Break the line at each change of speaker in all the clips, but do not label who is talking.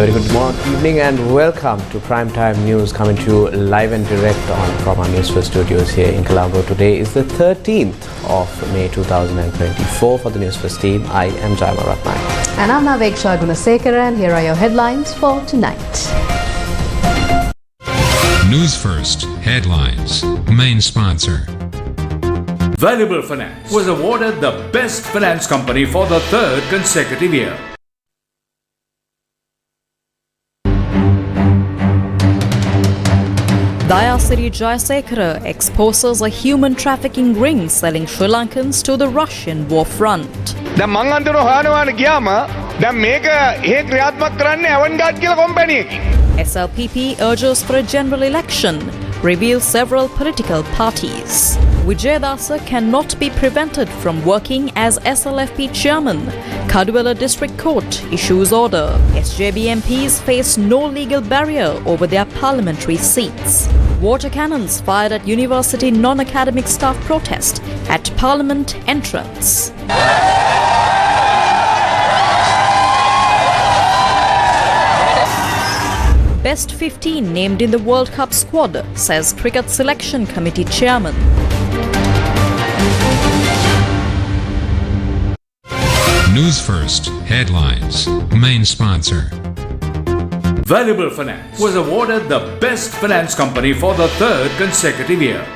very good morning, evening and welcome to Primetime News coming to you live and direct from our Newsfirst studios here in Colombo. Today is the 13th of May 2024. For the Newsfirst team, I am Jaima Ratnai.
And I'm Naveksha Gunasekara, and here are your headlines for tonight.
Newsfirst headlines. Main sponsor.
Valuable Finance was awarded the Best Finance Company for the third consecutive year.
Dayasiri Jayasekara exposes a human trafficking ring selling Sri Lankans to the Russian war front.
දැන් මං අන්තිමට හොයනවාන ගියාම දැන් මේක හේ ක්‍රියාත්මක කරන්නේ Avant Garde කියලා company එකකින්.
SLPP urges for a general election, reveals several political parties. Vijayadasa cannot be prevented from working as SLFP chairman. Kadwala District Court issues order. SJB MPs face no legal barrier over their parliamentary seats. Water cannons fired at university non-academic staff protest at Parliament entrance. Best 15 named in the World Cup squad, says Cricket Selection Committee chairman.
Newsfirst headlines. Main sponsor.
Valuable Finance was awarded the Best Finance Company for the third consecutive year.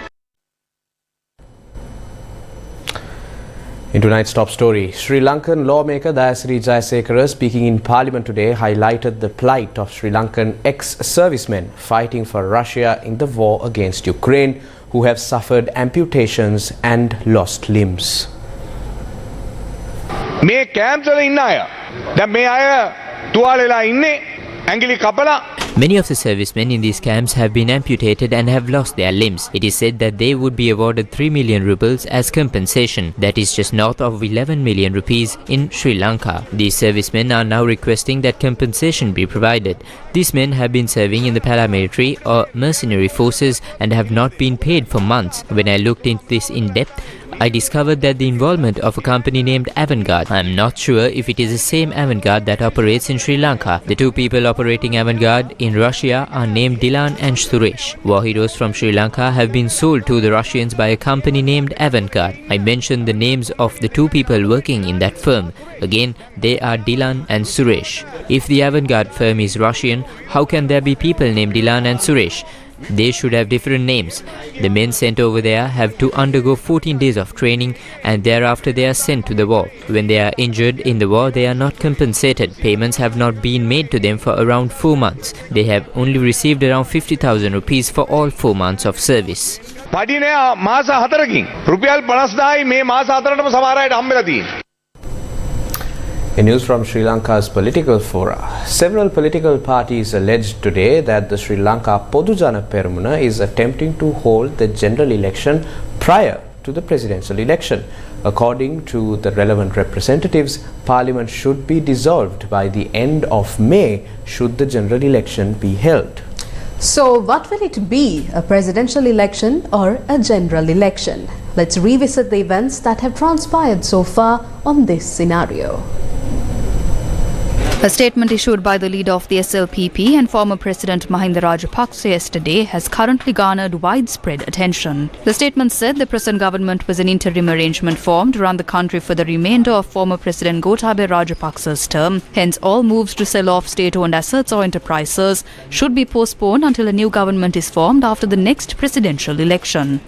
In tonight's top story, Sri Lankan lawmaker Dayasiri Jayasekara, speaking in Parliament today, highlighted the plight of Sri Lankan ex-servicemen fighting for Russia in the war against Ukraine, who have suffered amputations and lost limbs.
මේ camp වල ඉන්න අය දැන් මේ අය තුවාලෙලා ඉන්නේ ඇඟිලි කපලා.
Many of the servicemen in these camps have been amputated and have lost their limbs. It is said that they would be awarded 3 million rubles as compensation. That is just north of 11 million rupees in Sri Lanka. These servicemen are now requesting that compensation be provided. These men have been serving in the paramilitary or mercenary forces and have not been paid for months. When I looked into this in depth, I discovered that the involvement of a company named Avantgarde. I am not sure if it is the same Avantgarde that operates in Sri Lanka. The two people operating Avantgarde in Russia are named Dilan and Suresh. War heroes from Sri Lanka have been sold to the Russians by a company named Avantgarde. I mentioned the names of the two people working in that firm. Again, they are Dilan and Suresh. If the Avantgarde firm is Russian, how can there be people named Dilan and Suresh? They should have different names. The men sent over there have to undergo 14 days of training and thereafter they are sent to the war. When they are injured in the war, they are not compensated. Payments have not been made to them for around 4 months. They have only received around 50,000 rupees for all 4 months of service.
පඩිනේ මාස 4කින් රුපියල් 50000යි මේ මාස 4ටම සමහර අයට හම්බෙලා තියෙනවා.
In news from Sri Lanka's political fora, several political parties alleged today that the Sri Lanka Podujana Peramuna is attempting to hold the general election prior to the presidential election. According to the relevant representatives, Parliament should be dissolved by the end of May should the general election be held.
So what will it be, a presidential election or a general election? Let's revisit the events that have transpired so far on this scenario.
A statement issued by the leader of the SLPP and former President Mahinda Rajapaksa yesterday has currently garnered widespread attention. The statement said the present government was an interim arrangement formed to run the country for the remainder of former President Gotabaya Rajapaksa's term. Hence, all moves to sell off state-owned assets or enterprises should be postponed until a new government is formed after the next presidential election.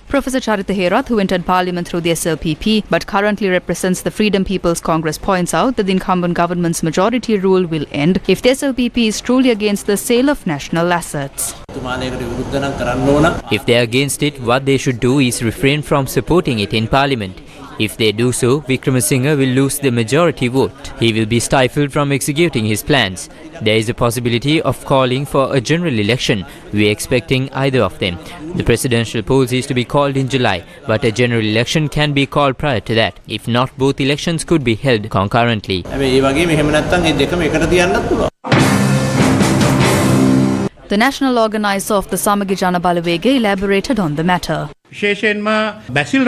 Professor Charita Herath, who entered Parliament through the SLPP but currently represents the Freedom People's Congress, points out that the incumbent government's majority rule will end if the SLPP is truly against the sale of national assets.
If they are against it, what they should do is refrain from supporting it in Parliament. If they do so, Wickremesinghe will lose the majority vote. He will be stifled from executing his plans. There is a possibility of calling for a general election. We are expecting either of them. The presidential polls is to be called in July, but a general election can be called prior to that. If not, both elections could be held concurrently.
The national organizer of the Samagi Jana Balawega elaborated on the matter.
Basil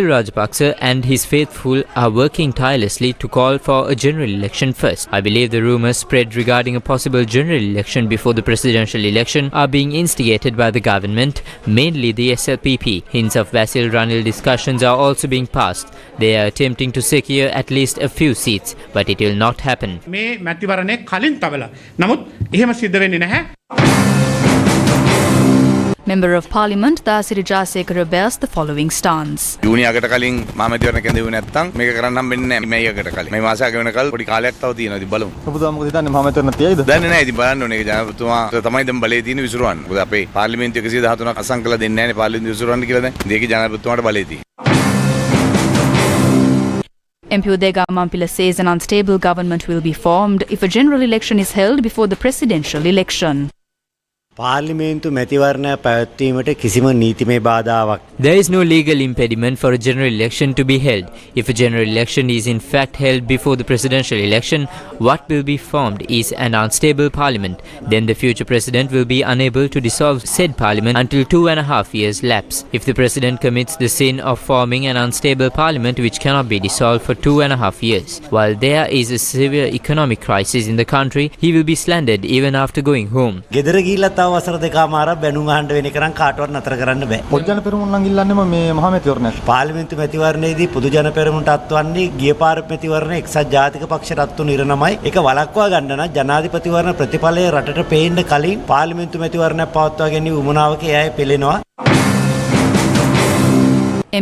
Rajapaksa and his faithful are working tirelessly to call for a general election first. I believe the rumours spread regarding a possible general election before the presidential election are being instigated by the government, mainly the SLPP. Hints of Basil Ranil discussions are also being passed. They are attempting to secure at least a few seats, but it will not happen.
Member of Parliament Sirasa rebels the following stance. MP Udega Mampila says an unstable government will be formed if a general election is held before the presidential election.
පාර්ලිමේන්තු මැතිවරණය පැවැත්වීමට කිසිම නීතිමය බාධාවක්.
There is no legal impediment for a general election to be held. If a general election is in fact held before the presidential election, what will be formed is an unstable parliament. Then the future president will be unable to dissolve said parliament until 2.5 years lapse. If the president commits the sin of forming an unstable parliament which cannot be dissolved for 2.5 years, while there is a severe economic crisis in the country, he will be slandered even after going home.
වසර දෙකමාරක් බැනුම් අහන්න වෙන එක නම් කාටවත් නතර කරන්න බෑ. පොදු ජන පෙරමුණ නම් ඉල්ලන්නේම මේ මහා මැතිවරණයක්. පාර්ලිමේන්තු මැතිවරණයේදී පොදු ජන පෙරමුණට අත්වන්නේ ගිය පාර මැතිවරණයේ එක්සත් ජාතික පක්ෂයට අත්වුණු ඉරණමයි. ඒක වළක්වා ගන්න නම් ජනාධිපතිවරණ ප්‍රතිඵලය රටට පේන්න කලින් පාර්ලිමේන්තු මැතිවරණයක් පවත්වා ගැනීම උමනාවක එයයි පෙළෙනවා.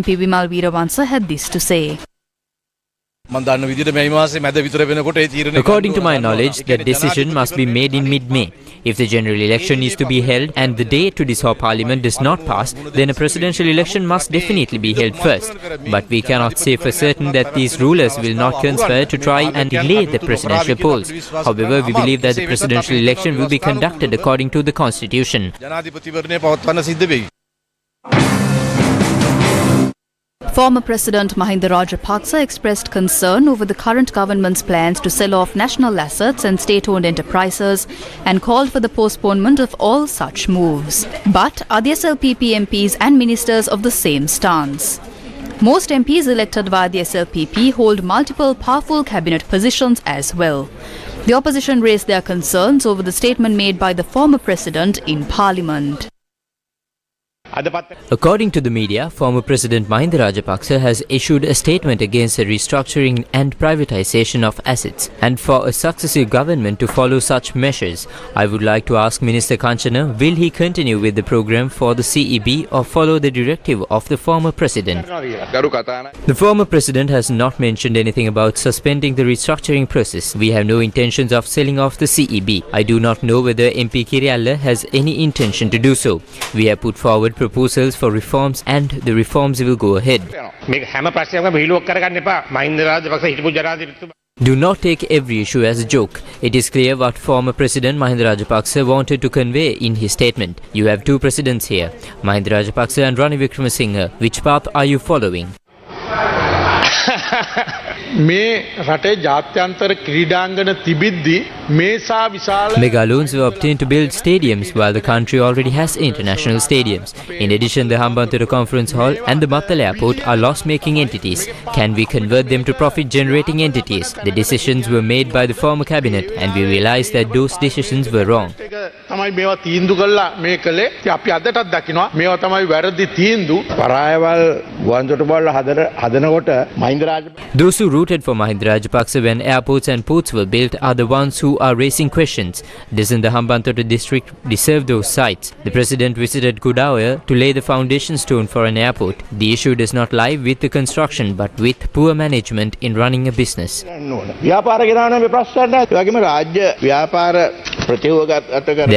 MP Vimal Veerawansa had this to say.
According to my knowledge, that decision must be made in mid-May. If the general election is to be held and the day to dissolve parliament does not pass, then a presidential election must definitely be held first. But we cannot say for certain that these rulers will not conspire to try and delay the presidential polls. However, we believe that the presidential election will be conducted according to the constitution.
Former President Mahinda Rajapaksa expressed concern over the current government's plans to sell off national assets and state-owned enterprises and called for the postponement of all such moves. But are the SLPP MPs and ministers of the same stance? Most MPs elected via the SLPP hold multiple powerful cabinet positions as well. The opposition raised their concerns over the statement made by the former president in Parliament.
According to the media, former President Mahinda Rajapaksa has issued a statement against the restructuring and privatization of assets. And for a successive government to follow such measures, I would like to ask Minister Kanchana, will he continue with the program for the CEB or follow the directive of the former president? The former president has not mentioned anything about suspending the restructuring process. We have no intentions of selling off the CEB. I do not know whether MP Kiriyalla has any intention to do so. We have put forward proposals for reforms and the reforms will go ahead. Do not take every issue as a joke. It is clear what former President Mahinda Rajapaksa wanted to convey in his statement. You have two presidents here, Mahinda Rajapaksa and Ranil Wickremesinghe. Which path are you following? Mega loans were obtained to build stadiums while the country already has international stadiums. In addition, the Hambantota Conference Hall and the Matala Airport are loss-making entities. Can we convert them to profit-generating entities? The decisions were made by the former cabinet and we realized that those decisions were wrong. Those who rooted for Mahinda Rajapaksa when airports and ports were built are the ones who are raising questions. Doesn't the Hambantota district deserve those sites? The president visited Kudawaya to lay the foundation stone for an airport. The issue does not lie with the construction but with poor management in running a business. There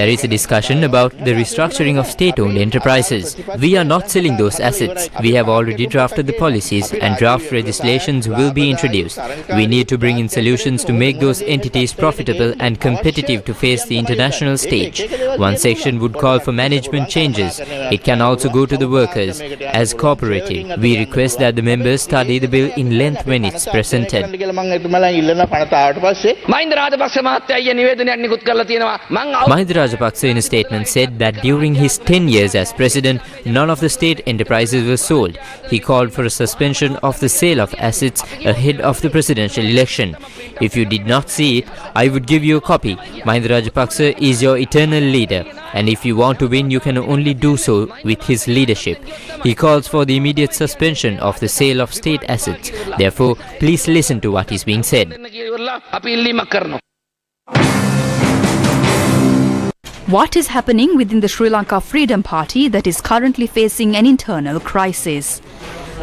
is a discussion about the restructuring of state-owned enterprises. We are not selling those assets. We have already drafted the policies and draft legislations will be introduced. We need to bring in solutions to make those entities profitable and competitive to face the international stage. One section would call for management changes. It can also go to the workers as cooperative. We request that the members study the bill in length when it's presented. Mahinda Rajapaksa in a statement said that during his 10 years as president, none of the state enterprises were sold. He called for a suspension of the sale of assets ahead of the presidential election. If you did not see it, I would give you a copy. Mahinda Rajapaksa is your eternal leader, and if you want to win, you can only do so with his leadership. He calls for the immediate suspension of the sale of state assets. Therefore, please listen to what is being said.
What is happening within the Sri Lanka Freedom Party that is currently facing an internal crisis?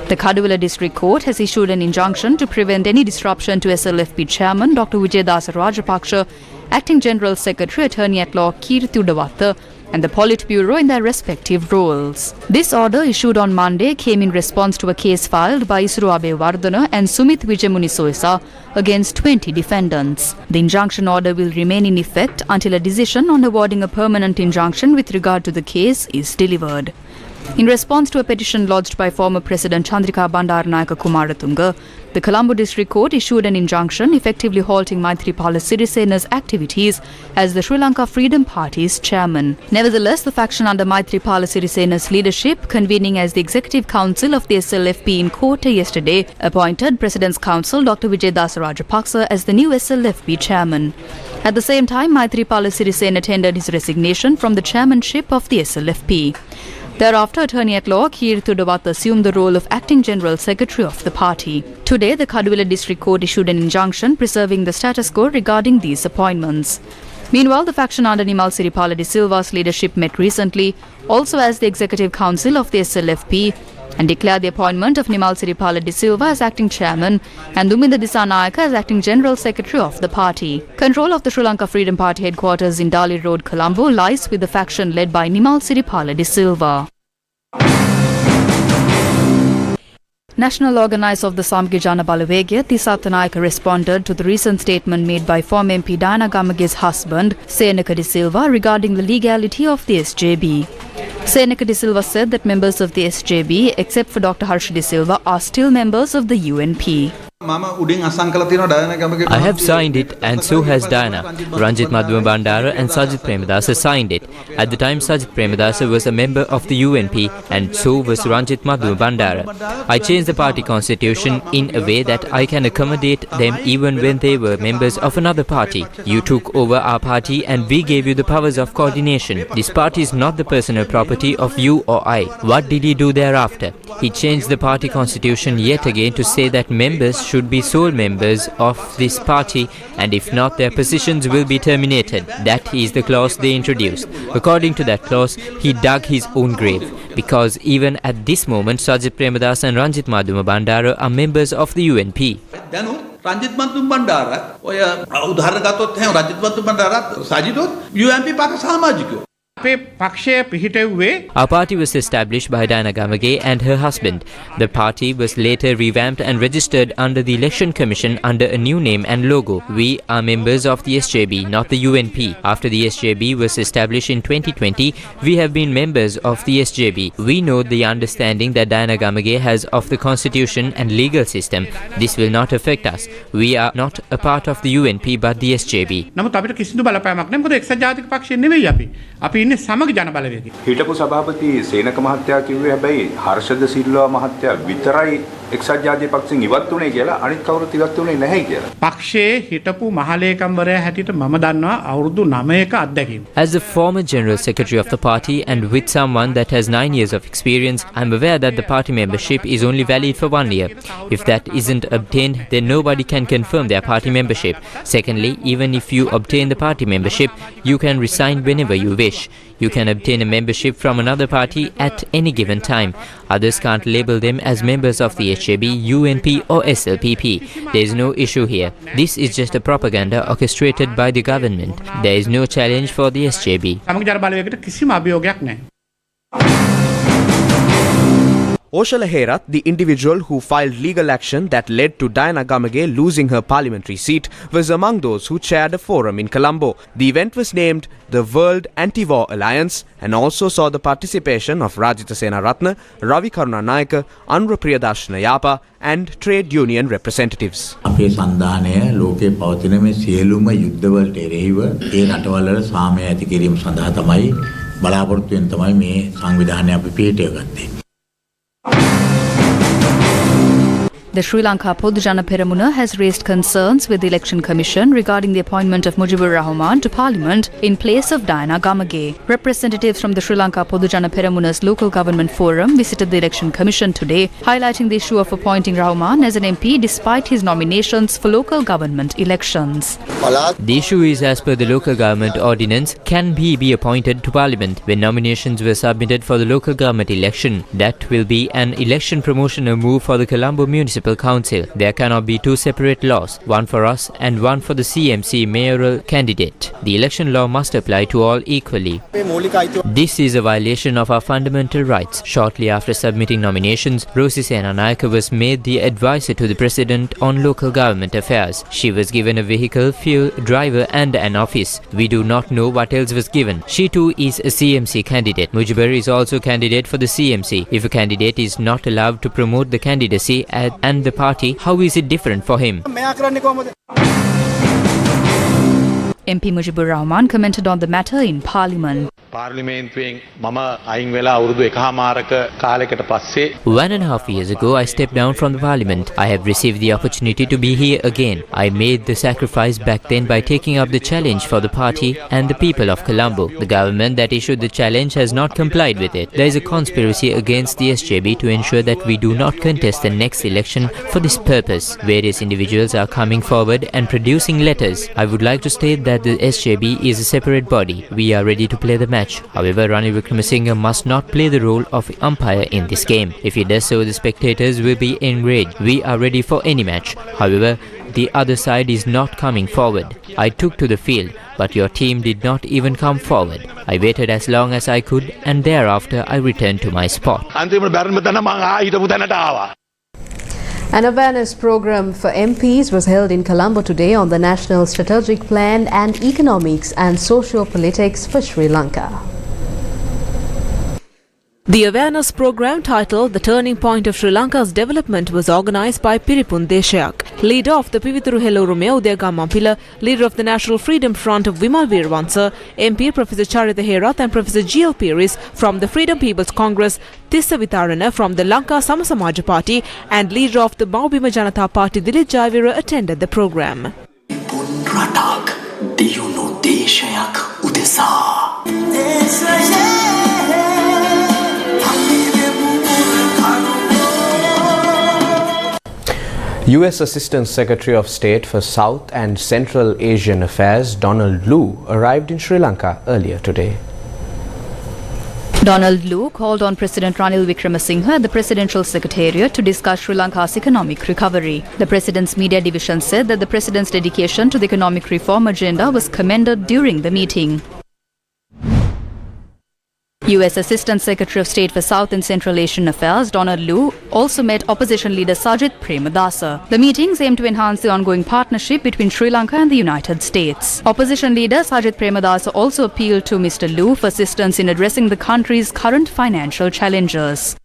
The Kaduvela District Court has issued an injunction to prevent any disruption to SLFP Chairman Dr. Vijayadasa Rajapaksa, Acting General Secretary Attorney at Law Kirti Udawatha and the Politburo in their respective roles. This order, issued on Monday, came in response to a case filed by Isuru Abewardana and Sumit Wijemuni Soisa against 20 defendants. The injunction order will remain in effect until a decision on awarding a permanent injunction with regard to the case is delivered. In response to a petition lodged by former President Chandrika Bandaranayake Kumaratunga, the Colombo District Court issued an injunction effectively halting Maithripala Sirisena's activities as the Sri Lanka Freedom Party's chairman. Nevertheless, the faction under Maithripala Sirisena's leadership, convening as the Executive Council of the SLFP in Kota yesterday, appointed President's Counsel Dr. Vijayadasa Rajapaksa as the new SLFP chairman. At the same time, Maithripala Sirisena tendered his resignation from the chairmanship of the SLFP. Thereafter, Attorney at Law Kirti Udawatha assumed the role of Acting General Secretary of the party. Today, the Kaduvela District Court issued an injunction preserving the status quo regarding these appointments. Meanwhile, the faction under Nimal Siripala de Silva's leadership met recently, also as the Executive Council of the SLFP, and declared the appointment of Nimal Siripala de Silva as acting chairman and Duminda Disanayake as acting general secretary of the party. Control of the Sri Lanka Freedom Party headquarters in Dali Road, Colombo lies with the faction led by Nimal Siripala de Silva. National organizer of the Samge Jana Balawegaya, Tisatha Nayaka, responded to the recent statement made by former MP Diana Gamage's husband, Senaka de Silva, regarding the legality of the SJB. Senaka de Silva said that members of the SJB, except for Dr. Harsh de Silva, are still members of the UNP.
I have signed it, and so has Diana. Ranjit Madhuma Bandara and Sajid Premadasa signed it. At the time, Sajid Premadasa was a member of the UNP, and so was Ranjit Madhuma Bandara. I changed the party constitution in a way that I can accommodate them even when they were members of another party. You took over our party, and we gave you the powers of coordination. This party is not the personal property of you or I. What did he do thereafter? He changed the party constitution yet again to say that members should be sole members of this party, and if not, their positions will be terminated. That is the clause they introduced. According to that clause, he dug his own grave, because even at this moment, Sajid Premadasa and Ranjit Madhuma Bandara are members of the UNP.
Ranjit Madhuma Bandara, උදාහරණ ගත්තොත් එහෙනම් Rajith මතුම් බණ්ඩාරත් සජිතොත් UNP පාක සමාජිකයෝ.
Our party was established by Diana Gamage and her husband. The party was later revamped and registered under the Election Commission under a new name and logo. We are members of the SJB, not the UNP. After the SJB was established in 2020, we have been members of the SJB. We know the understanding that Diana Gamage has of the constitution and legal system. This will not affect us. We are not a part of the UNP but the SJB.
සමග ජන බලවේගය. හිටපු සභාපති සේනක මහත්තයා කිව්වේ හැබැයි හර්ෂද සිල්වා මහත්තයා විතරයි එක්සත් ජාතික පක්ෂෙන් ඉවත් වුණේ කියලා අනිත් කවුරුත් ඉවත් වුණේ නැහැ කියලා. පක්ෂයේ හිටපු මහලේකම්වරයා හැටියට මම දන්නවා අවුරුදු 9ක අත්දැකීම.
As the former general secretary of the party and with someone that has 9 years of experience, I am aware that the party membership is only valid for 1 year. If that isn't obtained, then nobody can confirm their party membership. Secondly, even if you obtain the party membership, you can resign whenever you wish. You can obtain a membership from another party at any given time. Others can't label them as members of the SJB, UNP or SLPP. There is no issue here. This is just a propaganda orchestrated by the government. There is no challenge for the SJB.
Oshala Herath, the individual who filed legal action that led to Diana Gamage losing her parliamentary seat, was among those who chaired a forum in Colombo. The event was named the World Anti-War Alliance and also saw the participation of Rajitha Senaratne, Ravi Karunanayaka, Anura Priyadashana Yapa and trade union representatives.
අපේ සන්ධානය ලෝකයේ පවතින මේ සියලුම යුද්ධවලට එරෙහිව ඒ රටවල සාමය ඇති කිරීම සඳහා තමයි බලාපොරොත්තුෙන් තමයි මේ සංවිධානය අපි පිහිටුව ගත්තේ.
The Sri Lanka Podujana Peramuna has raised concerns with the Election Commission regarding the appointment of Mujibur Rahman to Parliament in place of Diana Gamage. Representatives from the Sri Lanka Podujana Peramuna's local government forum visited the Election Commission today, highlighting the issue of appointing Rahman as an MP despite his nominations for local government elections.
The issue is, as per the local government ordinance, can he be appointed to Parliament when nominations were submitted for the local government election? That will be an election promotional move for the Colombo Municipal Council. There cannot be two separate laws, one for us and one for the CMC mayoral candidate. The election law must apply to all equally. This is a violation of our fundamental rights. Shortly after submitting nominations, Rosie Senanayake was made the advisor to the President on local government affairs. She was given a vehicle, fuel, driver and an office. We do not know what else was given. She too is a CMC candidate. Mujibur is also candidate for the CMC. If a candidate is not allowed to promote the candidacy and the party, how is it different for him?
MP Mujibur Rahman commented on the matter in Parliament.
1.5 years ago, I stepped down from the Parliament. I have received the opportunity to be here again. I made the sacrifice back then by taking up the challenge for the party and the people of Colombo. The government that issued the challenge has not complied with it. There is a conspiracy against the SJB to ensure that we do not contest the next election for this purpose. Various individuals are coming forward and producing letters. I would like to state that the SJB is a separate body. We are ready to play the match. However, Ranil Wickremesinghe must not play the role of umpire in this game. If he does so, the spectators will be enraged. We are ready for any match. However, the other side is not coming forward. I took to the field, but your team did not even come forward. I waited as long as I could and thereafter I returned to my spot.
An awareness program for MPs was held in Colombo today on the National Strategic Plan and Economics and Socio-Politics for Sri Lanka.
The awareness program titled The Turning Point of Sri Lanka's Development was organised by Piripun Deshayak, leader of the Pivithuru Helorume Udayagamampila, leader of the National Freedom Front of Vimal Weerawansa, MP Professor Charitha Herath and Professor G.L. Pieris from the Freedom People's Congress, Tissa Vitarana from the Lanka Samasamaja Party and leader of the Maubima Janata Party Dilip Jayawira attended the program.
U.S. Assistant Secretary of State for South and Central Asian Affairs Donald Lu arrived in Sri Lanka earlier today.
Donald Lu called on President Ranil Wickremesinghe at the Presidential Secretariat to discuss Sri Lanka's economic recovery. The President's media division said that the President's dedication to the economic reform agenda was commended during the meeting. U.S. Assistant Secretary of State for South and Central Asian Affairs Donald Lu also met opposition leader Sajith Premadasa. The meetings aim to enhance the ongoing partnership between Sri Lanka and the United States. Opposition leader Sajith Premadasa also appealed to Mr. Lu for assistance in addressing the country's current financial challenges.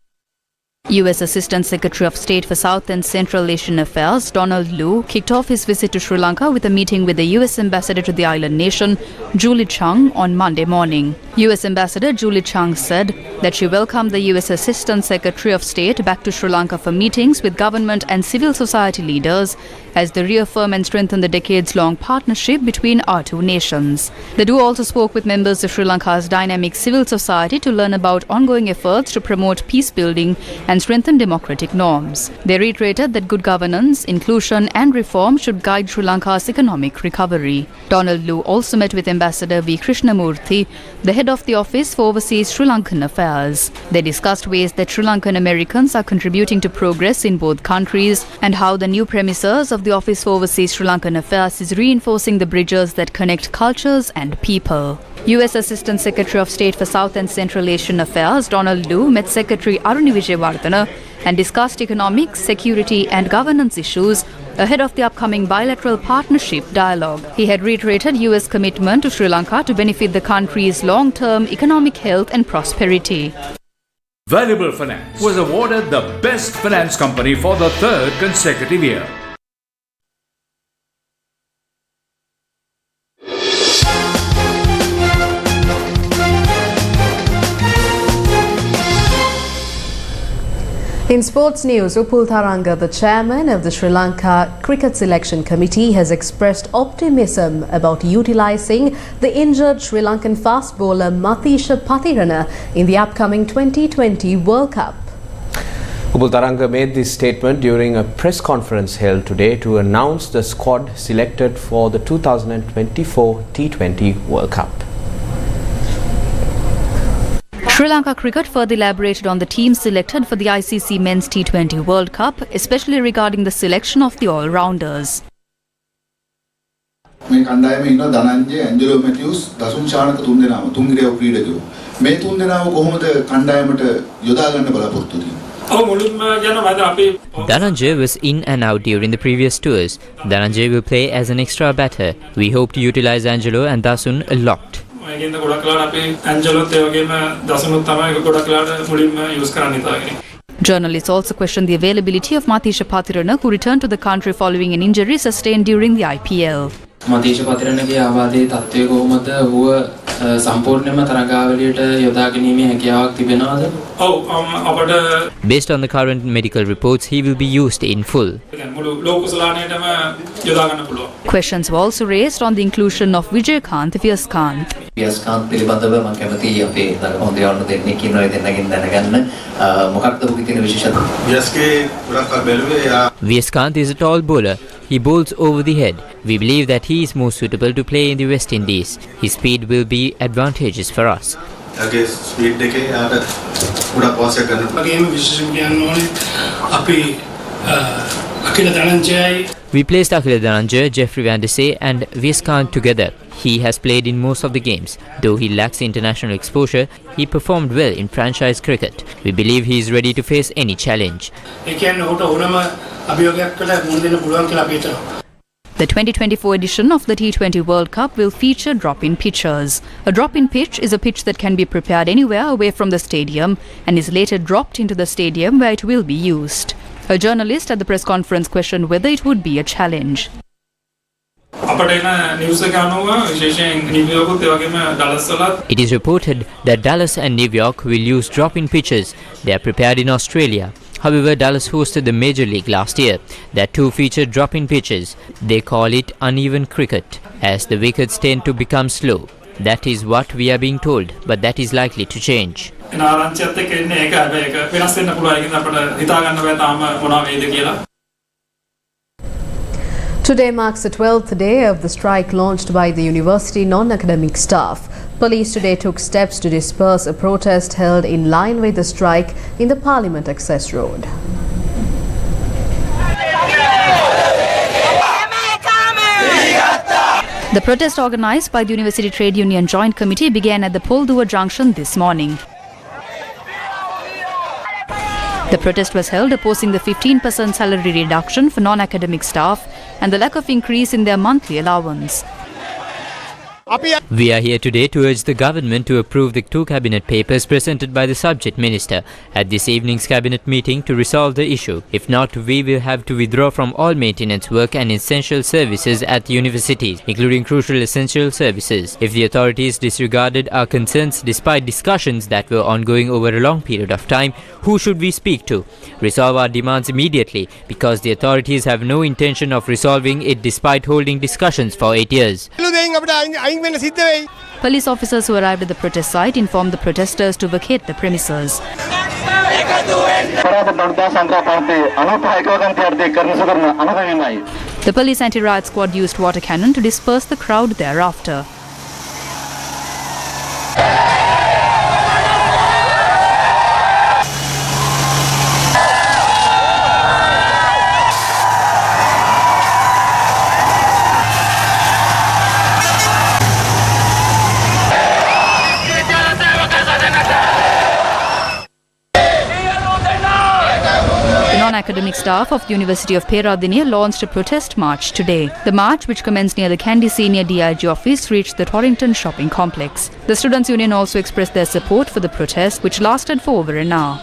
U.S. Assistant Secretary of State for South and Central Asian Affairs Donald Lu kicked off his visit to Sri Lanka with a meeting with the U.S. Ambassador to the island nation, Julie Chung, on Monday morning. U.S. Ambassador Julie Chung said that she welcomed the U.S. Assistant Secretary of State back to Sri Lanka for meetings with government and civil society leaders as they reaffirm and strengthen the decades-long partnership between our two nations. The duo also spoke with members of Sri Lanka's dynamic civil society to learn about ongoing efforts to promote peace building and strengthen democratic norms. They reiterated that good governance, inclusion and reform should guide Sri Lanka's economic recovery. Donald Lu also met with Ambassador V. Krishnamurthy, the head of the Office for Overseas Sri Lankan Affairs. They discussed ways that Sri Lankan Americans are contributing to progress in both countries and how the new premises of the Office for Overseas Sri Lankan Affairs is reinforcing the bridges that connect cultures and people. US Assistant Secretary of State for South and Central Asian Affairs Donald Lu met Secretary Aruni Wijewardena and discussed economic, security and governance issues ahead of the upcoming bilateral partnership dialogue. He had reiterated US commitment to Sri Lanka to benefit the country's long-term economic health and prosperity.
Valuable Finance was awarded the Best Finance Company for the third consecutive year.
In sports news, Upul Tharanga, the chairman of the Sri Lanka Cricket Selection Committee, has expressed optimism about utilising the injured Sri Lankan fast bowler Matisha Pathirana in the upcoming 2020 World Cup.
Upul Tharanga made this statement during a press conference held today to announce the squad selected for the 2024 T20 World Cup.
Sri Lanka Cricket further elaborated on the teams selected for the ICC Men's T20 World Cup, especially regarding the selection of the all-rounders.
මේ කණ්ඩායමේ ඉන්න Dhananjaya, Angelo Mathews, දසුන් ශානක තුන්දෙනාම තුන්ගිරියව ක්‍රීඩකයෝ. මේ තුන්දෙනාම කොහොමද කණ්ඩායමට යොදා ගන්න බලාපොරොත්තු වෙන්නේ?
Dhananjay was in and out during the previous tours. Dhananjay will play as an extra batter. We hope to utilize Angelo and Dasun a lot.
Journalists also questioned the availability of Matisha Pathirana, who returned to the country following an injury sustained during the IPL.
Matisha Pathiranaගේ ආවාදයේ තත්ත්වය කොහොමද? ඌව සම්පූර්ණයෙන්ම තරඟාවලියට යොදා ගැනීමේ හැකියාවක් තිබෙනවද?
Based on the current medical reports, he will be used in full.
Questions were also raised on the inclusion of Vijaykanth Viyaskant.
Viyaskant පිළිබඳව මම කැමතියි අපේ හොඳ යාළුවෝ දෙන්නෙක් ඉන්නවා ඒ දෙන්නගෙන් දැනගන්න මොකක්ද ඔබගේ තියෙන විශේෂත්වය?
Viyaskant is a tall bowler. He bowls over the head. We believe that he is more suitable to play in the West Indies. His speed will be advantageous for us. We placed Akila Dhananjay, Jeffrey Van der Sey and Viyaskant together. He has played in most of the games. Though he lacks international exposure, he performed well in franchise cricket. We believe he is ready to face any challenge.
The 2024 edition of the T20 World Cup will feature drop-in pitches. A drop-in pitch is a pitch that can be prepared anywhere away from the stadium and is later dropped into the stadium where it will be used. A journalist at the press conference questioned whether it would be a challenge.
It is reported that Dallas and New York will use drop-in pitches. They are prepared in Australia. However, Dallas hosted the Major League last year. That too featured drop-in pitches. They call it uneven cricket, as the wickets tend to become slow. That is what we are being told, but that is likely to change.
Today marks the 12th day of the strike launched by the university non-academic staff. Police today took steps to disperse a protest held in line with the strike in the Parliament Access Road.
The protest organised by the University Trade Union Joint Committee began at the Poldua Junction this morning. The protest was held opposing the 15% salary reduction for non-academic staff and the lack of increase in their monthly allowance.
We are here today to urge the government to approve the 2 cabinet papers presented by the subject minister at this evening's cabinet meeting to resolve the issue. If not, we will have to withdraw from all maintenance work and essential services at the universities, including crucial essential services. If the authorities disregarded our concerns despite discussions that were ongoing over a long period of time, who should we speak to? Resolve our demands immediately, because the authorities have no intention of resolving it despite holding discussions for 8 years.
Police officers who arrived at the protest site informed the protesters to vacate the premises. The police anti-riot squad used water cannon to disperse the crowd thereafter. non-academic staff of the University of Peradeniya launched a protest march today. The march, which commenced near the Kandy Senior DIG office, reached the Torrington shopping complex. The Students' Union also expressed their support for the protest, which lasted for over an hour.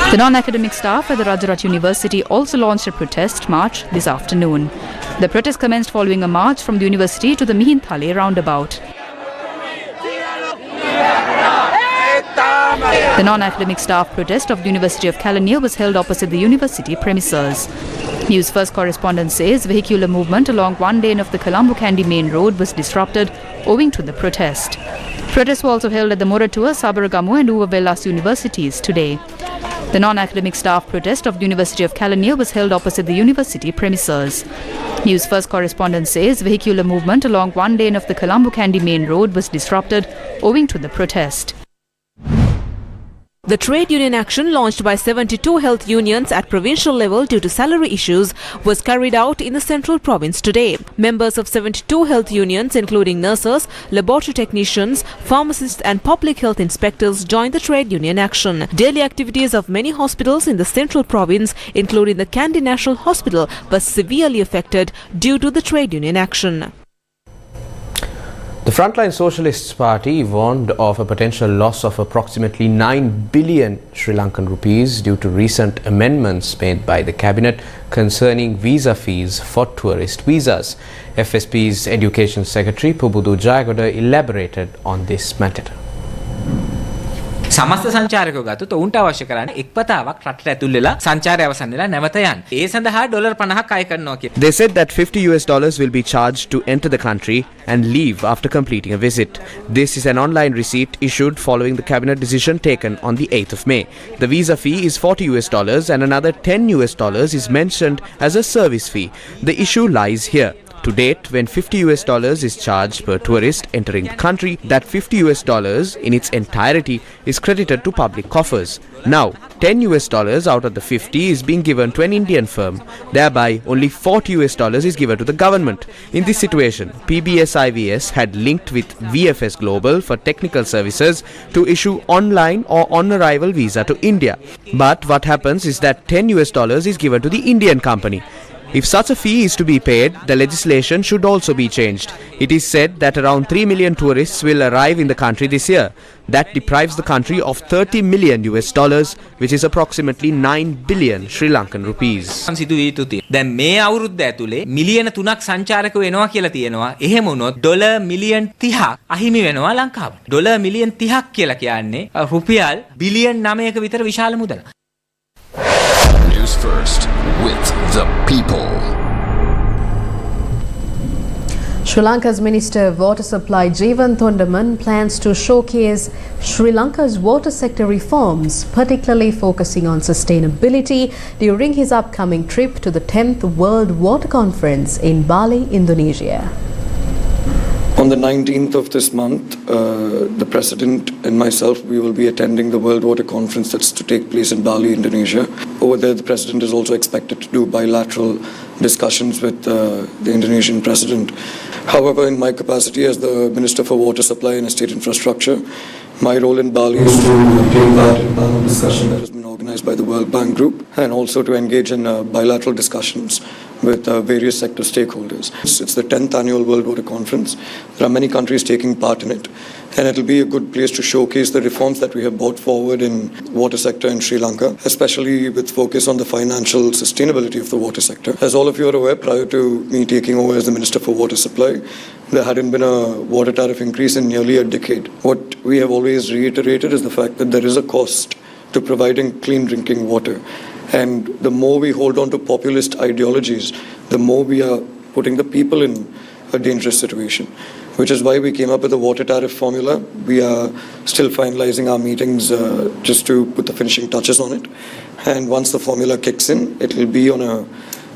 The non-academic staff at the Rajarat University also launched a protest march this afternoon. The protest commenced following a march from the university to the Mihinthale roundabout. The non-academic staff protest of the University of Kelaniya was held opposite the university premises. Newsfirst correspondent says vehicular movement along one lane of the Colombo-Kandy main road was disrupted owing to the protest. Protests were also held at the Moratuwa, Sabaragamu and Uvavelas universities today. The non-academic staff protest of the University of Kelaniya was held opposite the university premises. Newsfirst correspondent says vehicular movement along one lane of the Colombo-Kandy main road was disrupted owing to the protest.
The trade union action launched by 72 health unions at provincial level due to salary issues was carried out in the central province today. Members of 72 health unions, including nurses, laboratory technicians, pharmacists and public health inspectors, joined the trade union action. Daily activities of many hospitals in the central province, including the Kandy National Hospital, were severely affected due to the trade union action.
The Frontline Socialists Party warned of a potential loss of approximately 9 billion Sri Lankan rupees due to recent amendments made by the cabinet concerning visa fees for tourist visas. FSP's Education Secretary Pubudu Jayagoda elaborated on this matter.
සමස්ත සංචාරකයෝ ගත්තොත් උන්ට අවශ්‍ය කරන්නේ එක් පතාවක් රටට ඇතුල් වෙලා සංචාරය අවසන් වෙලා නැවත යන්න. ඒ සඳහා ඩොලර් 50ක් අය කරනවා කියලා.
They said that $50 will be charged to enter the country and leave after completing a visit. This is an online receipt issued following the cabinet decision taken on the 8th of May. The visa fee is $40 and another $10 is mentioned as a service fee. The issue lies here. To date, when $50 is charged per tourist entering the country, that $50 in its entirety is credited to public coffers. Now, $10 out of the 50 is being given to an Indian firm. Thereby, only $40 is given to the government. In this situation, PBS-IVS had linked with VFS Global for technical services to issue online or on-arrival visa to India. But what happens is that $10 is given to the Indian company. If such a fee is to be paid, the legislation should also be changed. It is said that around 3 million tourists will arrive in the country this year. That deprives the country of $30 million, which is approximately 9 billion Sri Lankan rupees.
දැන් මේ අවුරුද්ද ඇතුලේ මිලියන 3ක් සංචාරකයෝ එනවා කියලා තියෙනවා. එහෙම වුණොත් ඩොලර් මිලියන් 30ක් අහිමි වෙනවා ලංකාවට. ඩොලර් මිලියන් 30ක් කියලා කියන්නේ රුපියල් බිලියන් 9ක විතර විශාල මුදලක්.
News First with the people.
Sri Lanka's Minister of Water Supply Jeevan Thondaman plans to showcase Sri Lanka's water sector reforms, particularly focusing on sustainability during his upcoming trip to the 10th World Water Conference in Bali, Indonesia.
On the 19th of this month, the President and myself, we will be attending the World Water Conference that's to take place in Bali, Indonesia. Over there, the President is also expected to do bilateral discussions with the Indonesian President. However, in my capacity as the Minister for Water Supply and Estate Infrastructure, my role in Bali is to take part in panel discussion that has been organized by the World Bank Group and also to engage in bilateral discussions with various sector stakeholders. It's the 10th annual World Water Conference. There are many countries taking part in it, and it'll be a good place to showcase the reforms that we have brought forward in water sector in Sri Lanka, especially with focus on the financial sustainability of the water sector. As all of you are aware, prior to me taking over as the Minister for Water Supply, there hadn't been a water tariff increase in nearly a decade. What we have always reiterated is the fact that there is a cost to providing clean drinking water. And the more we hold on to populist ideologies, the more we are putting the people in a dangerous situation, which is why we came up with a water tariff formula. We are still finalizing our meetings just to put the finishing touches on it. And once the formula kicks in, it will be on a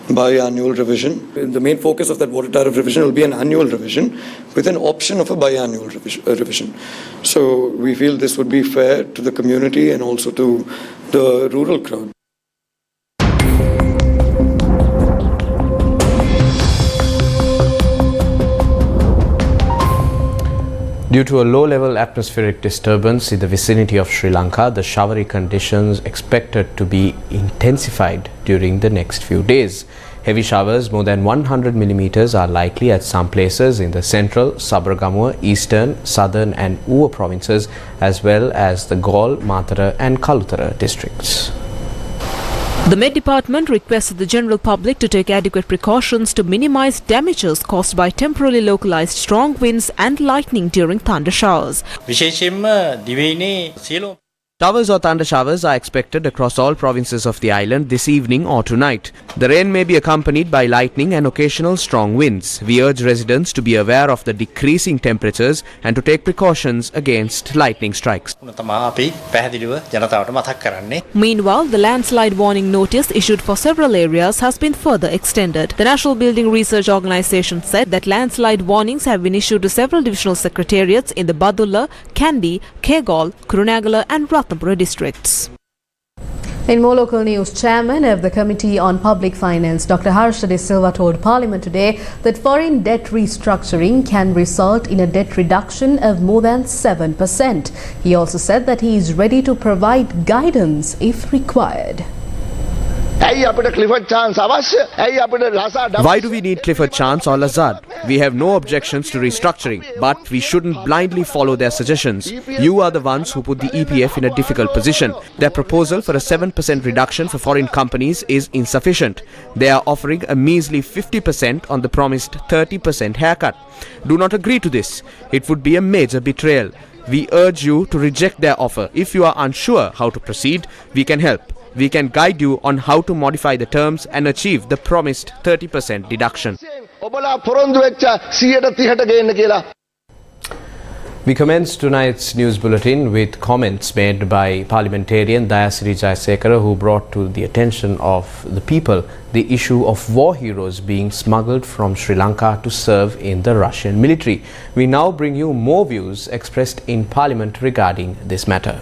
biannual revision. The main focus of that water tariff revision will be an annual revision with an option of a biannual revision. So we feel this would be fair to the community and also to the rural crowd.
Due to a low-level atmospheric disturbance in the vicinity of Sri Lanka, the showery conditions expected to be intensified during the next few days. Heavy showers more than 100 millimeters are likely at some places in the central, Sabaragamuwa, eastern, southern and Uva provinces, as well as the Galle, Matara and Kalutara districts.
The Met Department requested the general public to take adequate precautions to minimize damages caused by temporarily localized strong winds and lightning during thunder showers.
Showers or thunder showers are expected across all provinces of the island this evening or tonight. The rain may be accompanied by lightning and occasional strong winds. We urge residents to be aware of the decreasing temperatures and to take precautions against lightning strikes.
Meanwhile, the landslide warning notice issued for several areas has been further extended. The National Building Research Organisation said that landslide warnings have been issued to several divisional secretariats in the Badulla, Kandy, Kegal, Kurunegala and Ratnapura districts.
In more local news, Chairman of the Committee on Public Finance, Dr. Harsha De Silva told Parliament today that foreign debt restructuring can result in a debt reduction of more than 7%. He also said that he is ready to provide guidance if required.
Why do we need Clifford Chance or Lazard? We have no objections to restructuring, but we shouldn't blindly follow their suggestions. You are the ones who put the EPF in a difficult position. Their proposal for a 7% reduction for foreign companies is insufficient. They are offering a measly 50% on the promised 30% haircut. Do not agree to this. It would be a major betrayal. We urge you to reject their offer. If you are unsure how to proceed, we can help. We can guide you on how to modify the terms and achieve the promised 30% deduction. We commence tonight's news bulletin with comments made by parliamentarian Dayasiri Jayasekara, who brought to the attention of the people the issue of war heroes being smuggled from Sri Lanka to serve in the Russian military. We now bring you more views expressed in Parliament regarding this matter.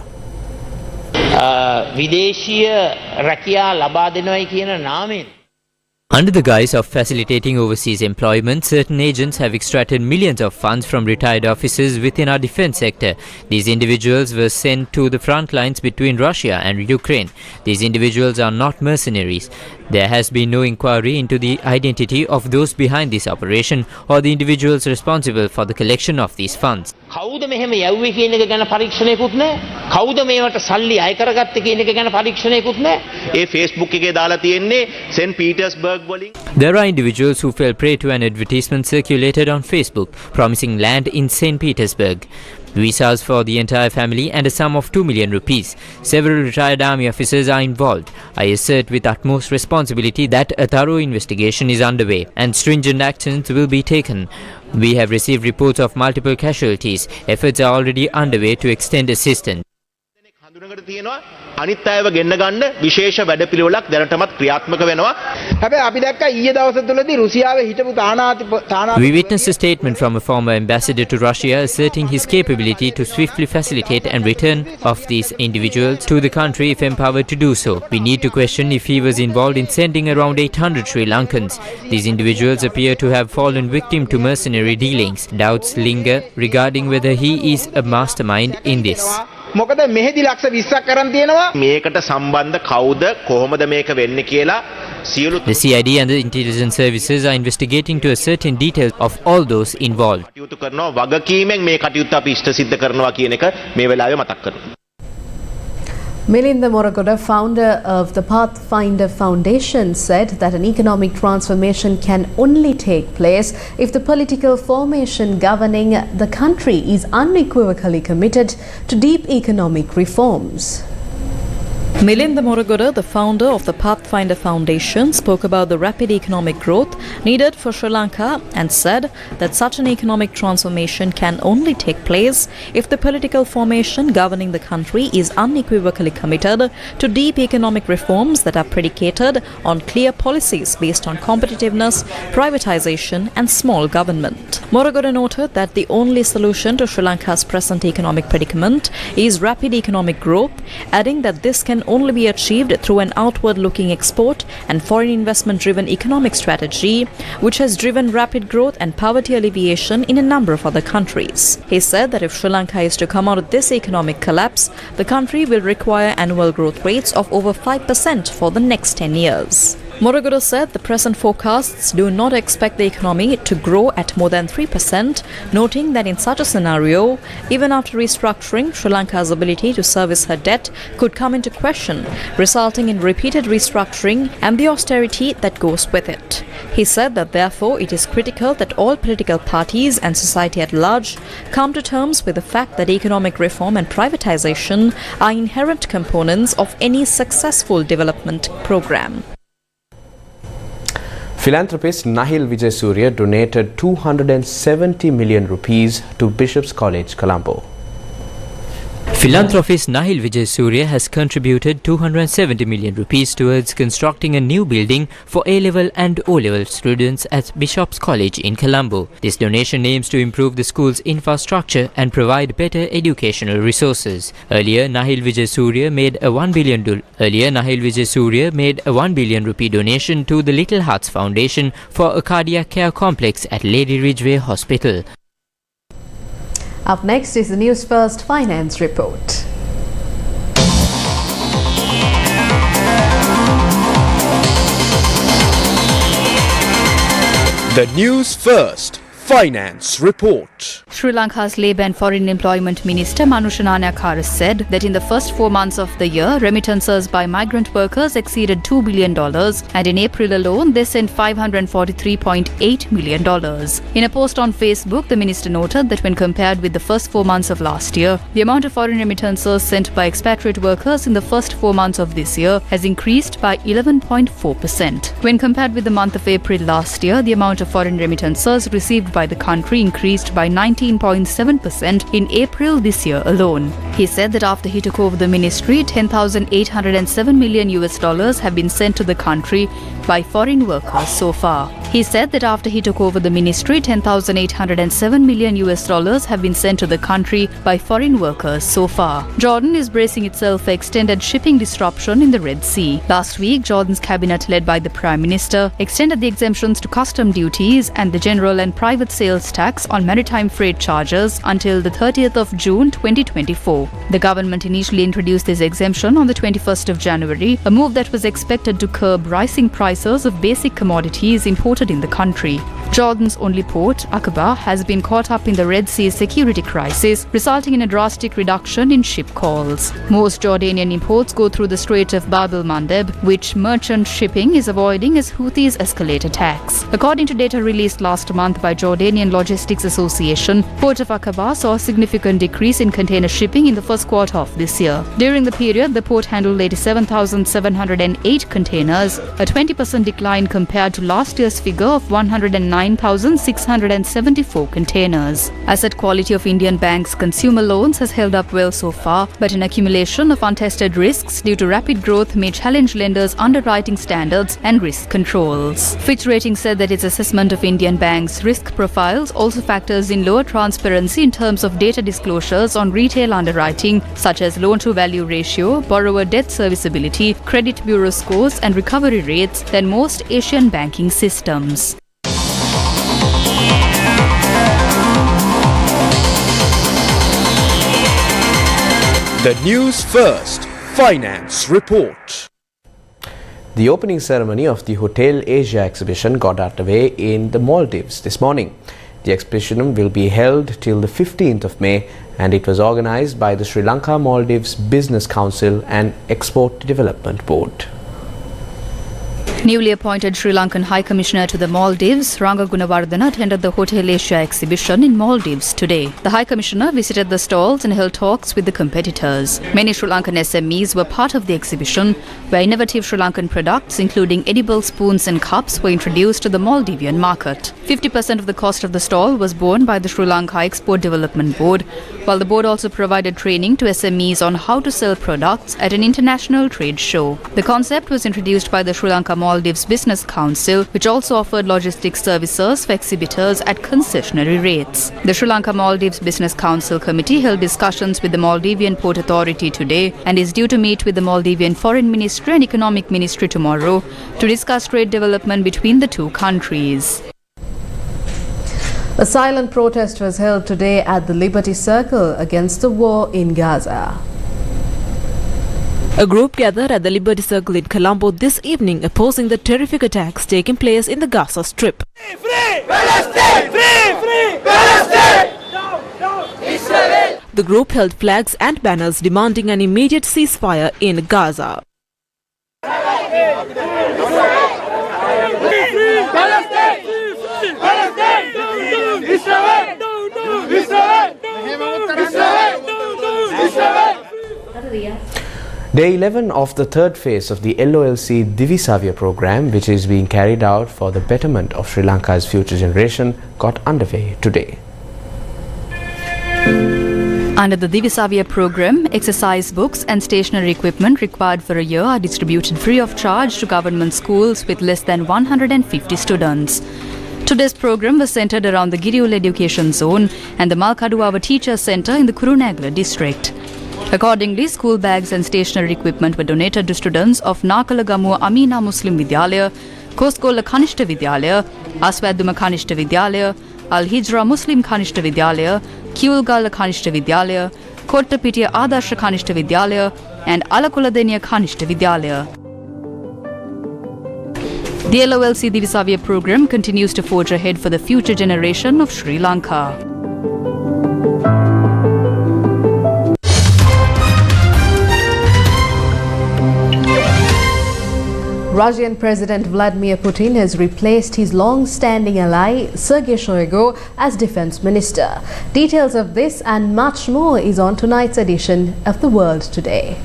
Under the guise of facilitating overseas employment, certain agents have extracted millions of funds from retired officers within our defense sector. These individuals were sent to the front lines between Russia and Ukraine. These individuals are not mercenaries. There has been no inquiry into the identity of those behind this operation or the individuals responsible for the collection of these funds.
කවුද මෙහෙම යව්වේ කියන එක ගැන පරීක්ෂණයකුත් නැහැ. කවුද මේවට සල්ලි අය කරගත්තේ කියන එක ගැන පරීක්ෂණයකුත් නැහැ. ඒ Facebook එකේ දාලා තියෙන්නේ St. Petersburg වලින්.
There are individuals who fell prey to an advertisement circulated on Facebook promising land in St. Petersburg. Visas for the entire family and a sum of 2 million rupees. Several retired army officers are involved. I assert with utmost responsibility that a thorough investigation is underway and stringent actions will be taken. We have received reports of multiple casualties. Efforts are already underway to extend assistance.
අනිත් අයව ගෙන්න ගන්න විශේෂ වැඩපිළිවෙලක් දැනටමත් ක්‍රියාත්මක වෙනවා. හැබැයි අපි දැක්ක ඊයේ දවස් තුලදී රුසියාවේ හිටපු
We witnessed a statement from a former ambassador to Russia asserting his capability to swiftly facilitate and return of these individuals to the country if empowered to do so. We need to question if he was involved in sending around 800 Sri Lankans. These individuals appear to have fallen victim to mercenary dealings. Doubts linger regarding whether he is a mastermind in this.
මොකද මෙහෙදි ලක්ෂ 20ක් කරන් තියෙනවා මේකට සම්බන්ධ කවුද කොහොමද මේක වෙන්නේ කියලා සියලු
The CID and the intelligence services are investigating to ascertain details of all those involved.
කටයුතු කරනවා වගකීමෙන් මේ කටයුත්ත අපි ඉෂ්ට සිද්ධ කරනවා කියන එක මේ වෙලාවේ මතක් කරනවා.
Milinda Moragoda, founder of the Pathfinder Foundation, said that an economic transformation can only take place if the political formation governing the country is unequivocally committed to deep economic reforms.
Milinda Moragoda, the founder of the Pathfinder Foundation, spoke about the rapid economic growth needed for Sri Lanka and said that such an economic transformation can only take place if the political formation governing the country is unequivocally committed to deep economic reforms that are predicated on clear policies based on competitiveness, privatization and small government. Moragoda noted that the only solution to Sri Lanka's present economic predicament is rapid economic growth, adding that this can only be achieved through an outward-looking export and foreign investment-driven economic strategy, which has driven rapid growth and poverty alleviation in a number of other countries. He said that if Sri Lanka is to come out of this economic collapse, the country will require annual growth rates of over 5% for the next 10 years. Morogoro said the present forecasts do not expect the economy to grow at more than 3%, noting that in such a scenario, even after restructuring, Sri Lanka's ability to service her debt could come into question, resulting in repeated restructuring and the austerity that goes with it. He said that therefore it is critical that all political parties and society at large come to terms with the fact that economic reform and privatization are inherent components of any successful development program.
Philanthropist Nahil Vijaysurya donated 270 million rupees to Bishop's College, Colombo.
Philanthropist Nahil Vijaysurya has contributed 270 million rupees towards constructing a new building for A-level and O-level students at Bishop's College in Colombo. This donation aims to improve the school's infrastructure and provide better educational resources. Earlier, Nahil Vijaysurya made a 1 billion rupee donation to the Little Hearts Foundation for a cardiac care complex at Lady Ridgeway Hospital.
Up next is the Newsfirst Finance Report.
The Newsfirst Finance Report.
Sri Lanka's Labour and Foreign Employment Minister Manusha Nayakara said that in the first 4 months of the year, remittances by migrant workers exceeded $2 billion, and in April alone, they sent $543.8 million. In a post on Facebook, the minister noted that when compared with the first 4 months of last year, the amount of foreign remittances sent by expatriate workers in the first 4 months of this year has increased by 11.4%. When compared with the month of April last year, the amount of foreign remittances received by the country increased by 19.7% in April this year alone. He said that after he took over the ministry, $10,807 million have been sent to the country by foreign workers so far. He said that after he took over the ministry, $10,807 million have been sent to the country by foreign workers so far. Jordan is bracing itself for extended shipping disruption in the Red Sea. Last week, Jordan's cabinet, led by the Prime Minister, extended the exemptions to custom duties and the general and private sales tax on maritime freight charges until the 30th of June 2024. The government initially introduced this exemption on the 21st of January, a move that was expected to curb rising prices of basic commodities imported in the country. Jordan's only port, Aqaba, has been caught up in the Red Sea security crisis, resulting in a drastic reduction in ship calls. Most Jordanian imports go through the Strait of Bab el-Mandeb, which merchant shipping is avoiding as Houthis escalate attacks. According to data released last month by Jordanian Logistics Association, Port of Aqaba saw a significant decrease in container shipping in the first quarter of this year. During the period, the port handled 87,708 containers, a 20% decline compared to last year's figure of 109,674 containers. Asset quality of Indian banks' consumer loans has held up well so far, but an accumulation of untested risks due to rapid growth may challenge lenders' underwriting standards and risk controls. Fitch Ratings said that its assessment of Indian banks' risk profiles also factors in lower transparency in terms of data disclosures on retail underwriting, such as loan-to-value ratio, borrower debt serviceability, credit bureau scores, and recovery rates than most Asian banking systems.
The Newsfirst Finance Report.
The opening ceremony of the Hotel Asia exhibition got underway in the Maldives this morning. The exhibition will be held till the 15th of May, and it was organized by the Sri Lanka Maldives Business Council and Export Development Board.
Newly appointed Sri Lankan High Commissioner to the Maldives, Ranga Gunawardena, attended the Hotel Asia exhibition in Maldives today. The High Commissioner visited the stalls and held talks with the competitors. Many Sri Lankan SMEs were part of the exhibition, where innovative Sri Lankan products, including edible spoons and cups, were introduced to the Maldivian market. 50% of the cost of the stall was borne by the Sri Lanka Export Development Board, while the board also provided training to SMEs on how to sell products at an international trade show. The concept was introduced by the Sri Lanka Maldives Business Council, which also offered logistics services for exhibitors at concessionary rates. The Sri Lanka Maldives Business Council Committee held discussions with the Maldivian Port Authority today and is due to meet with the Maldivian Foreign Ministry and Economic Ministry tomorrow to discuss trade development between the two countries.
A silent protest was held today at the Liberty Circle against the war in Gaza.
A group gathered at the Liberty Circle in Colombo this evening opposing the terrific attacks taking place in the Gaza Strip.
Free Palestine! Free Palestine! Israel!
The group held flags and banners demanding an immediate ceasefire in Gaza.
Day 11 of the third phase of the LOLC Divisavia program, which is being carried out for the betterment of Sri Lanka's future generation, got underway today.
Under the Divisavia program, exercise books and stationery equipment required for a year are distributed free of charge to government schools with less than 150 students. Today's program was centered around the Giriul Education Zone and the Malkaduava Teacher Centre in the Kurunegala district. Accordingly, school bags and stationery equipment were donated to students of Nakalagamu Amina Muslim Vidyalaya, Koskola Kanishta Vidyalaya, Aswaduma Kanishta Vidyalaya, Al-Hijra Muslim Kanishta Vidyalaya, Kiulgala Kanishta Vidyalaya, Kottapitiya Adarsha Kanishta Vidyalaya and Alakuladeniya Kanishta Vidyalaya. The LOLC Divisavia program continues to forge ahead for the future generation of Sri Lanka.
Russian President Vladimir Putin has replaced his long-standing ally Sergei Shoigu as defense minister. Details of this and much more is on tonight's edition of The World Today.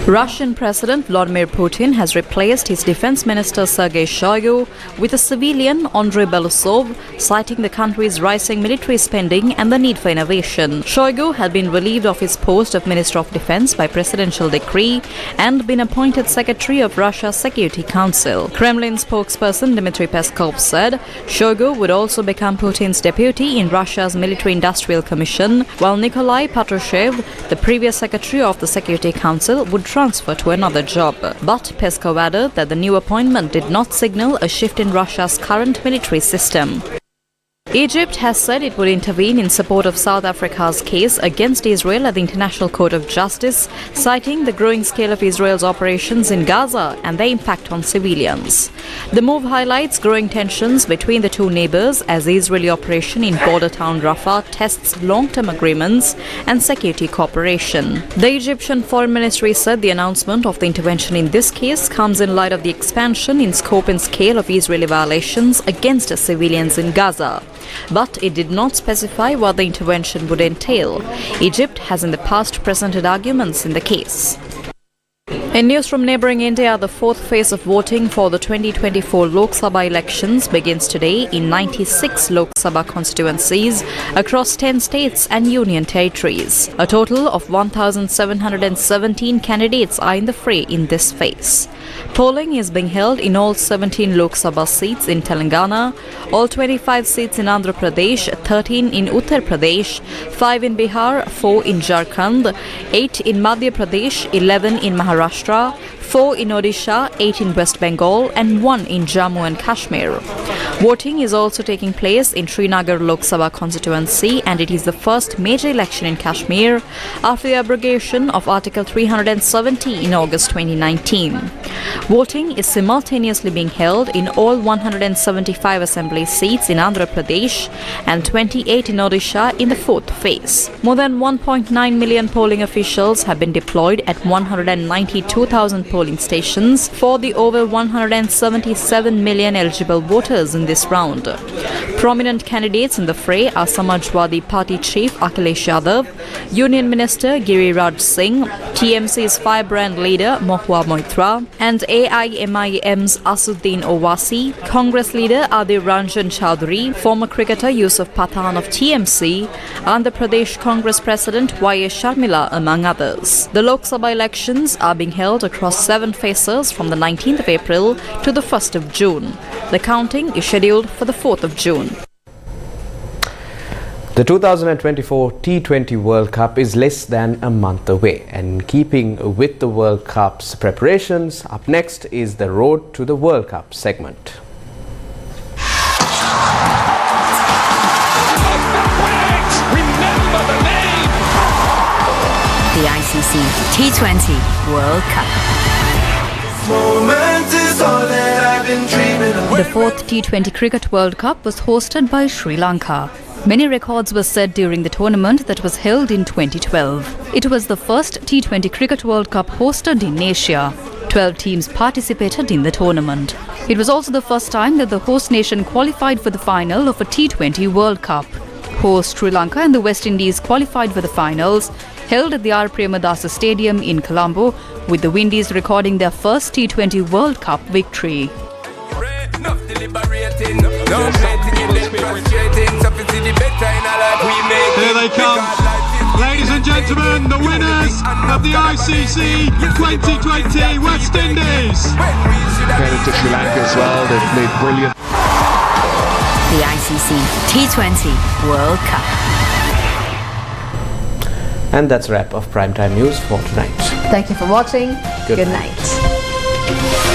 Russian President Vladimir Putin has replaced his defense minister Sergei Shoigu with a civilian, Andrei Belousov, citing the country's rising military spending and the need for innovation. Shoigu had been relieved of his post of Minister of Defense by presidential decree and been appointed Secretary of Russia's Security Council. Kremlin spokesperson Dmitry Peskov said Shoigu would also become Putin's deputy in Russia's Military-Industrial Commission, while Nikolai Patrushev, the previous Secretary of the Security Council, would transfer to another job. But Peskov added that the new appointment did not signal a shift in Russia's current military system. Egypt has said it would intervene in support of South Africa's case against Israel at the International Court of Justice, citing the growing scale of Israel's operations in Gaza and their impact on civilians. The move highlights growing tensions between the two neighbors as the Israeli operation in border town Rafah tests long-term agreements and security cooperation. The Egyptian Foreign Ministry said the announcement of the intervention in this case comes in light of the expansion in scope and scale of Israeli violations against civilians in Gaza. But it did not specify what the intervention would entail. Egypt has in the past presented arguments in the case. In news from neighbouring India, the fourth phase of voting for the 2024 Lok Sabha elections begins today in 96 Lok Sabha constituencies across 10 states and union territories. A total of 1,717 candidates are in the fray in this phase. Polling is being held in all 17 Lok Sabha seats in Telangana, all 25 seats in Andhra Pradesh, 13 in Uttar Pradesh, 5 in Bihar, 4 in Jharkhand, 8 in Madhya Pradesh, 11 in Maharashtra, 4 in Odisha, 8 in West Bengal and 1 in Jammu and Kashmir. Voting is also taking place in Srinagar Lok Sabha constituency, and it is the first major election in Kashmir after the abrogation of Article 370 in August 2019. Voting is simultaneously being held in all 175 assembly seats in Andhra Pradesh and 28 in Odisha in the fourth phase. More than 1.9 million polling officials have been deployed at 192,000 polling stations for the over 177 million eligible voters in this round. Prominent candidates in the fray are Samajwadi Party Chief Akhilesh Yadav, Union Minister Giriraj Singh, TMC's firebrand leader Mohua Moitra, and AIMIM's Asuddin Owasi, Congress leader Adhir Ranjan Chowdhury, former cricketer Yusuf Pathan of TMC, Andhra Pradesh Congress President Y.S. Sharmila, among others. The Lok Sabha elections are being held across 7 phases from the 19th of April to the 1st of June. The counting is scheduled for the 4th of June.
The 2024 T20 World Cup is less than a month away, and keeping with the World Cup's preparations, up next is the Road to the World Cup segment.
The ICC T20 World Cup.
The 4th T20 Cricket World Cup was hosted by Sri Lanka. Many records were set during the tournament that was held in 2012. It was the first T20 Cricket World Cup hosted in Asia. 12 teams participated in the tournament. It was also the first time that the host nation qualified for the final of a T20 World Cup. Host Sri Lanka and the West Indies qualified for the finals, held at the R. Premadasa Stadium in Colombo, with the Windies recording their first T20 World Cup victory.
Here they come. Ladies and gentlemen, the winners of the ICC 2020 West Indies.
Credit to Sri Lanka as well, they've played brilliant. The ICC T20 World Cup.
And that's a wrap of Primetime News for tonight.
Thank you for watching. Good night.